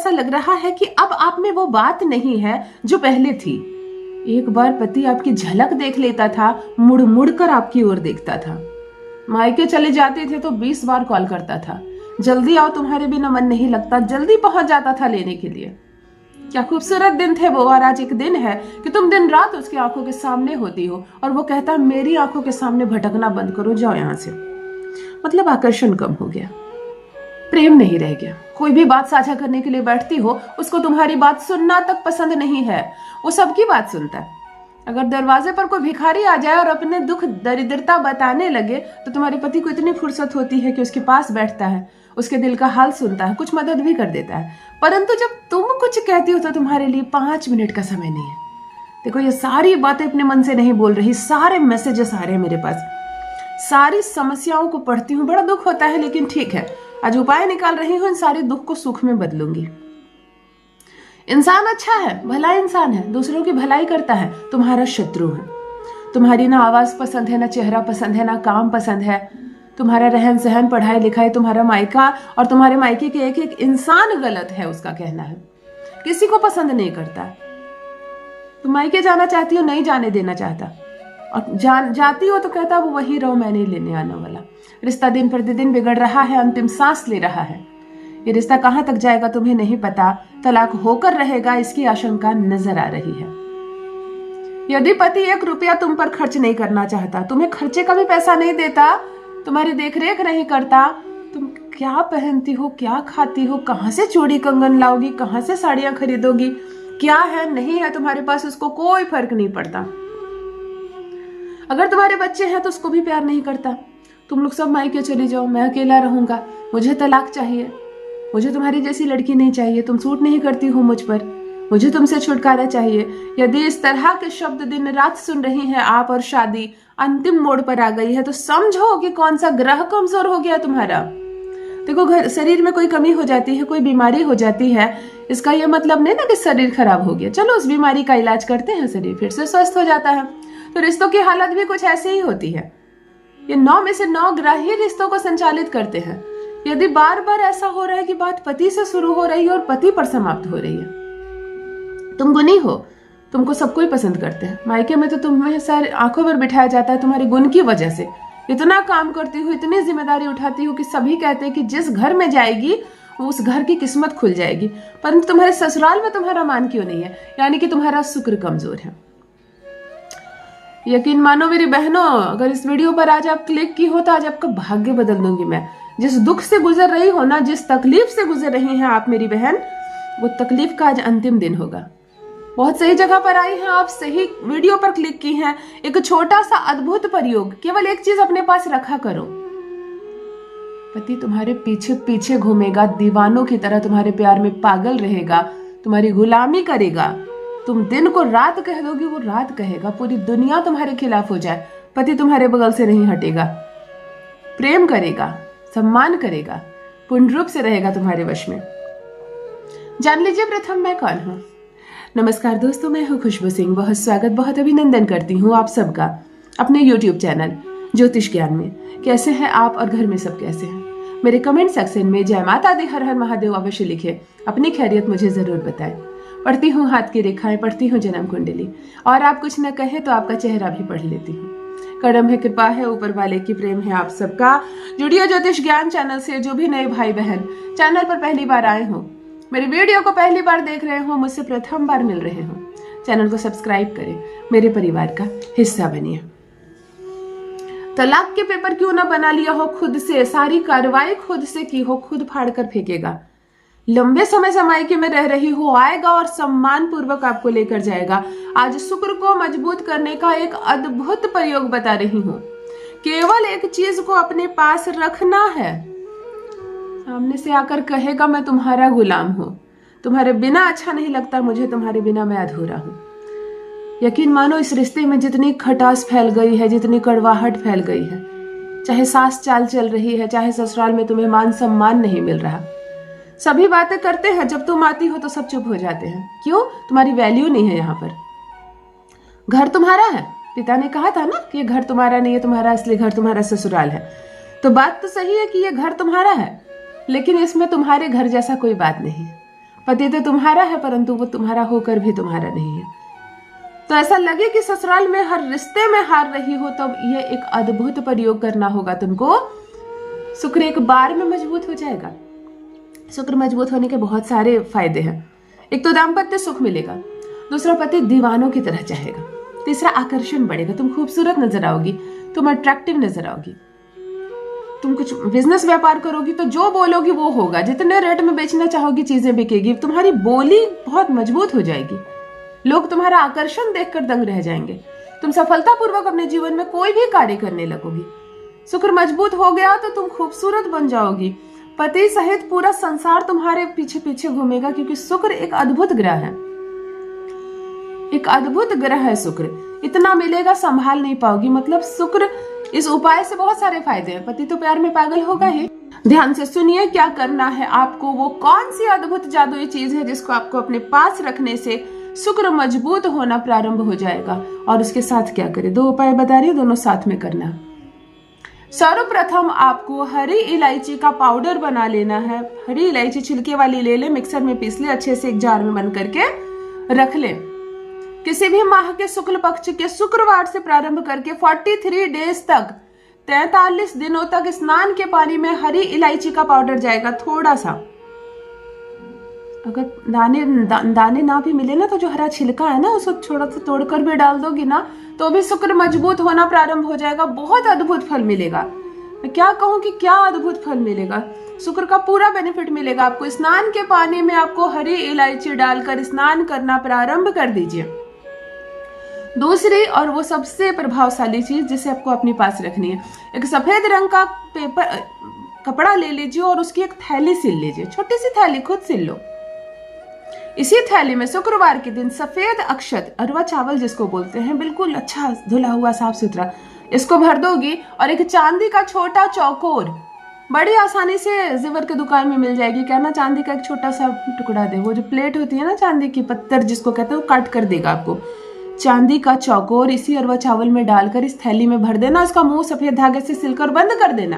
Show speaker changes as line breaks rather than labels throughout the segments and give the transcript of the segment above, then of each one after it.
ऐसा लग रहा है कि अब आप में वो बात नहीं है जो पहले थी। एक बार पति आपकी झलक देख लेता था, मुड़ मुड़ कर आपकी ओर देखता था। मायके चले जाते थे तो 20 बार कॉल करता था, जल्दी आओ तुम्हारे बिना मन नहीं लगता, जल्दी पहुंच जाता था लेने के लिए। क्या खूबसूरत दिन थे वो। और आज एक दिन है कि तुम दिन रात उसकी आंखों के सामने होती हो और वो कहता है मेरी आंखों के सामने भटकना बंद करो, जाओ यहां से। मतलब आकर्षण कम हो गया, प्रेम नहीं रह गया। कोई भी बात साझा करने के लिए बैठती हो, उसको तुम्हारी बात सुनना तक पसंद नहीं है, वो सबकी बात सुनता है। अगर दरवाजे पर कोई भिखारी आ जाए और अपने दुख दरिद्रता बताने लगे तो तुम्हारे पति को इतनी फुर्सत होती है कि उसके पास बैठता है, उसके दिल का हाल सुनता है, कुछ मदद भी कर देता है। परंतु जब तुम कुछ कहती हो तो तुम्हारे लिए 5 मिनट का समय नहीं है। देखो, ये सारी बातें अपने मन से नहीं बोल रही, सारे मैसेजेस आ रहे हैं मेरे पास, सारी समस्याओं को पढ़ती हूँ, बड़ा दुख होता है, लेकिन ठीक है, आज उपाय निकाल रही हूँ, इन सारे दुख को सुख में बदलूंगी। इंसान अच्छा है, भला इंसान है, दूसरों की भलाई करता है, तुम्हारा शत्रु है। तुम्हारी ना आवाज पसंद है, ना चेहरा पसंद है, ना काम पसंद है, तुम्हारा रहन सहन, पढ़ाई लिखाई, तुम्हारा मायका और तुम्हारे मायके के एक एक इंसान गलत है, उसका कहना है। किसी को पसंद नहीं करता। तुम मायके जाना चाहती हो, नहीं जाने देना चाहता, और जाती हो तो कहता वो वही रहो, मैं नहीं लेने आने वाला। रिश्ता दिन प्रतिदिन बिगड़ रहा है, अंतिम सांस ले रहा है। ये रिश्ता कहां तक जाएगा तुम्हें नहीं पता, तलाक होकर रहेगा इसकी आशंका नजर आ रही है। यदि पति 1 रुपया तुम पर खर्च नहीं करना चाहता, तुम्हें खर्चे का भी पैसा नहीं देता, तुम्हारी देखरेख नहीं करता, तुम क्या पहनती हो, क्या खाती हो, कहां से चूड़ी कंगन लाओगी, कहां से साड़ियां खरीदोगी, क्या है नहीं है तुम्हारे पास, उसको कोई फर्क नहीं पड़ता। अगर तुम्हारे बच्चे हैं तो उसको भी प्यार नहीं करता। तुम लोग सब मायके चली जाओ, मैं अकेला रहूंगा, मुझे तलाक चाहिए, मुझे तुम्हारी जैसी लड़की नहीं चाहिए, तुम सूट नहीं करती हो मुझ पर, मुझे तुमसे छुटकारा चाहिए। यदि इस तरह के शब्द दिन रात सुन रही हैं आप और शादी अंतिम मोड़ पर आ गई है तो समझो कि कौन सा ग्रह कमजोर हो गया तुम्हारा। देखो, शरीर में कोई कमी हो जाती है, कोई बीमारी हो जाती है, इसका यह मतलब नहीं ना कि शरीर खराब हो गया। चलो उस बीमारी का इलाज करते हैं, शरीर फिर से स्वस्थ हो जाता है। तो रिश्तों की हालत भी कुछ ऐसे ही होती है। ये 9 में से 9 ग्रह ही रिश्तों को संचालित करते हैं। यदि बार बार ऐसा हो रहा है कि बात पति से शुरू हो रही है और पति पर समाप्त हो रही है, तुम गुणी हो, तुमको सब कोई पसंद करते हैं, मायके में तो तुम्हें सर आंखों पर बिठाया जाता है तुम्हारे गुण की वजह से। इतना काम करती हूँ, इतनी जिम्मेदारी उठाती हूँ कि सभी कहते हैं कि जिस घर में जाएगी उस घर की किस्मत खुल जाएगी, परंतु तुम्हारे ससुराल में तुम्हारा मान क्यों नहीं है, यानी कि तुम्हारा शुक्र कमजोर है। यकीन मानो मेरी बहनों, अगर इस वीडियो पर आज आप क्लिक की हो तो आज आपका भाग्य बदल दूंगी मैं। जिस दुख से गुजर रही हो ना, जिस तकलीफ से गुजर रही हैं आप मेरी बहन, वो तकलीफ का आज अंतिम दिन होगा। बहुत सही जगह पर आई हैं आप, सही वीडियो पर क्लिक की हैं। एक छोटा सा अद्भुत प्रयोग, केवल एक चीज अपने पास रखा करो। पति तुम्हारे पीछे पीछे घूमेगा, दीवानों की तरह तुम्हारे प्यार में पागल रहेगा, तुम्हारी गुलामी करेगा। तुम दिन को रात कह दोगी, वो रात कहेगा। पूरी दुनिया तुम्हारे खिलाफ हो जाए, पति तुम्हारे बगल से नहीं हटेगा। प्रेम करेगा, सम्मान करेगा, पूर्ण रूप से रहेगा तुम्हारे वश में। जान लीजिए प्रथम मैं कौन हूं। नमस्कार दोस्तों, मैं हूं खुशबू सिंह। बहुत स्वागत, बहुत अभिनंदन करती हूं आप सबका अपने YouTube चैनल ज्योतिष ज्ञान में। कैसे हैं आप और घर में सब कैसे हैं? मेरे कमेंट सेक्शन में जय माता दी, हर हर महादेव अवश्य लिखे, अपनी खैरियत मुझे जरूर बताएं। पढ़ती हूँ हाथ की रेखाएं, पढ़ती हूँ जन्म कुंडली, और आप कुछ न कहें तो आपका चेहरा भी पढ़ लेती हूँ। करम है, कृपा है ऊपर वाले की, प्रेम है आप सबका। जुड़िए ज्योतिष ज्ञान चैनल से। जो भी नए भाई बहन चैनल पर पहली बार आए हो, मेरे वीडियो को पहली बार देख रहे हो, मुझसे प्रथम बार मिल रहे हो, चैनल को सब्सक्राइब करें, मेरे परिवार का हिस्सा बनिए। तलाक के पेपर क्यों ना बना लिया हो खुद से, सारी कार्रवाई खुद से की हो, खुद फाड़ कर फेंकेगा। लंबे समय से मायके में रह रही हो, आएगा और सम्मान पूर्वक आपको लेकर जाएगा। आज शुक्र को मजबूत करने का एक अद्भुत प्रयोग बता रही हूँ। केवल एक चीज को अपने पास रखना है। सामने से आकर कहेगा मैं तुम्हारा गुलाम हूं, तुम्हारे बिना अच्छा नहीं लगता मुझे, तुम्हारे बिना मैं अधूरा हूं। यकीन मानो इस रिश्ते में जितनी खटास फैल गई है, जितनी कड़वाहट फैल गई है, चाहे सास चाल चल रही है, चाहे ससुराल में तुम्हें मान सम्मान नहीं मिल रहा, सभी बातें करते हैं, जब तुम आती हो तो सब चुप हो जाते हैं। क्यों? तुम्हारी वैल्यू नहीं है यहाँ पर। घर तुम्हारा है, पिता ने कहा था ना कि ये घर तुम्हारा नहीं है, तुम्हारा असली घर तुम्हारा ससुराल है। तो बात तो सही है कि ये घर तुम्हारा है, लेकिन इसमें तुम्हारे घर जैसा कोई बात नहीं। पति तो तुम्हारा है परंतु वो तुम्हारा होकर भी तुम्हारा नहीं है। तो ऐसा लगे कि ससुराल में हर रिश्ते में हार रही हो, तब ये एक अद्भुत प्रयोग करना होगा तुमको। शुक्र एक बार में मजबूत हो जाएगा। शुक्र मजबूत होने के बहुत सारे फायदे हैं। एक तो दाम्पत्य सुख मिलेगा, दूसरा पति दीवानों की तरह चाहेगा, तीसरा आकर्षण बढ़ेगा, तुम खूबसूरत नजर आओगी, तुम अट्रैक्टिव नजर आओगी। तुम कुछ बिजनेस व्यापार करोगी तो जो बोलोगी वो होगा, जितने रेट में बेचना चाहोगी चीजें बिकेगी, तुम्हारी बोली बहुत मजबूत हो जाएगी, लोग तुम्हारा आकर्षण देखकर दंग रह जाएंगे, तुम सफलतापूर्वक अपने जीवन में कोई भी कार्य करने लगोगी। शुक्र मजबूत हो गया तो तुम खूबसूरत बन जाओगी, पति सहित पूरा संसार तुम्हारे पीछे पीछे घूमेगा, क्योंकि शुक्र एक अद्भुत ग्रह है, एक अद्भुत ग्रह है शुक्र। इतना मिलेगा संभाल नहीं पाओगी। मतलब शुक्र इस उपाय से बहुत सारे फायदे हैं। पति तो प्यार में पागल होगा ही। ध्यान से सुनिए क्या करना है आपको। वो कौन सी अद्भुत जादुई चीज है जिसको आपको अपने पास रखने से शुक्र मजबूत होना प्रारंभ हो जाएगा, और उसके साथ क्या करें। 2 उपाय बता रही हूँ, दोनों साथ में करना। सर्वप्रथम आपको हरी इलायची का पाउडर बना लेना है। हरी इलायची छिलके वाली ले ले, मिक्सर में पीस ले, अच्छे से एक जार में बंद करके रख ले। किसी भी माह के शुक्ल पक्ष के शुक्रवार से प्रारंभ करके 43 डेज तक, 43 दिनों तक स्नान के पानी में हरी इलायची का पाउडर जाएगा। थोड़ा सा, अगर दाने ना भी मिले ना, तो जो हरा छिलका है ना, उसको थोड़ा सा तोड़कर भी डाल दोगी ना, तो भी शुक्र मजबूत होना प्रारंभ हो जाएगा। बहुत अद्भुत फल मिलेगा। मैं क्या कहूँ कि क्या अद्भुत फल मिलेगा। शुक्र का पूरा बेनिफिट मिलेगा आपको। स्नान के पानी में आपको हरी इलायची डालकर स्नान करना प्रारंभ कर दीजिए। दूसरी और वो सबसे प्रभावशाली चीज जिसे आपको अपने पास रखनी है, एक सफेद रंग का कपड़ा ले लीजिए और उसकी एक थैली सिल लीजिए। छोटी सी थैली, खुद सिल लो। इसी थैली में शुक्रवार के दिन सफेद अक्षत, अरवा चावल जिसको बोलते हैं, बिल्कुल अच्छा धुला हुआ साफ सुथरा, इसको भर दोगी। और एक चांदी का छोटा चौकोर, बड़ी आसानी से जेवर के दुकान में मिल जाएगी। क्या ना, चांदी का एक छोटा सा टुकड़ा दे। वो जो प्लेट होती है ना चांदी की, पत्थर जिसको कहते हैं, वो काट कर देगा आपको। चांदी का चौकोर इसी अरवा चावल में डालकर इस थैली में भर देना। उसका मुंह सफेद धागे से सिलकर बंद कर देना।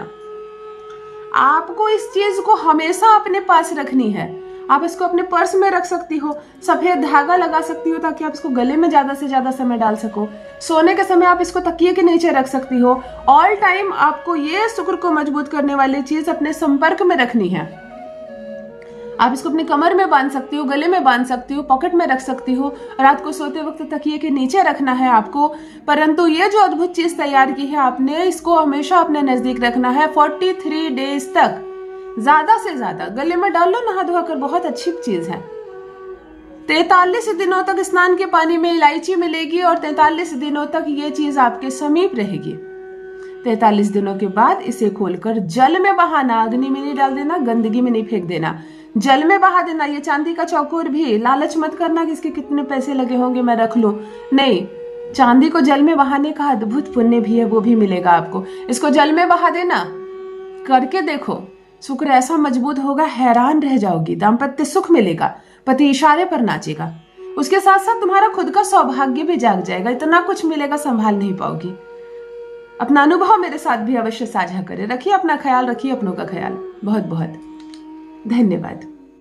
आपको इस चीज को हमेशा अपने पास रखनी है। आप इसको अपने पर्स में रख सकती हो, सफेद धागा लगा सकती हो ताकि आप इसको गले में ज्यादा से ज्यादा समय डाल सको। सोने के समय आप इसको तकिए के नीचे रख सकती हो। ऑल टाइम आपको ये शुक्र को मजबूत करने वाली चीज अपने संपर्क में रखनी है। आप इसको अपनी कमर में बांध सकती हो, गले में बांध सकती हो, पॉकेट में रख सकती हो। रात को सोते वक्त तकिए के नीचे रखना है आपको। परंतु ये जो अद्भुत चीज तैयार की है आपने, इसको हमेशा अपने नजदीक रखना है 43 डेज तक। ज्यादा से ज्यादा गले में डाल लो, नहा धोआ कर, बहुत अच्छी चीज है। 43 दिनों तक स्नान के पानी में इलायची मिलेगी और 43 दिनों तक ये चीज आपके समीप रहेगी। 43 दिनों के बाद इसे खोलकर जल में बहाना। अग्नि में नहीं डाल देना, गंदगी में नहीं फेंक देना, जल में बहा देना। ये चांदी का चौकोर भी लालच मत करना कि इसके कितने पैसे लगे होंगे, मैं रख लूं। नहीं, चांदी को जल में बहाने का अद्भुत पुण्य भी है, वो भी मिलेगा आपको। इसको जल में बहा देना, करके देखो, शुक्र ऐसा मजबूत होगा, हैरान रह जाओगी। दाम्पत्य सुख मिलेगा, पति इशारे पर नाचेगा, उसके साथ साथ तुम्हारा खुद का सौभाग्य भी जाग जाएगा। इतना कुछ मिलेगा, संभाल नहीं पाओगी। अपना अनुभव मेरे साथ भी अवश्य साझा करें। रखिए अपना ख्याल, रखिए अपनों का ख्याल। बहुत बहुत धन्यवाद।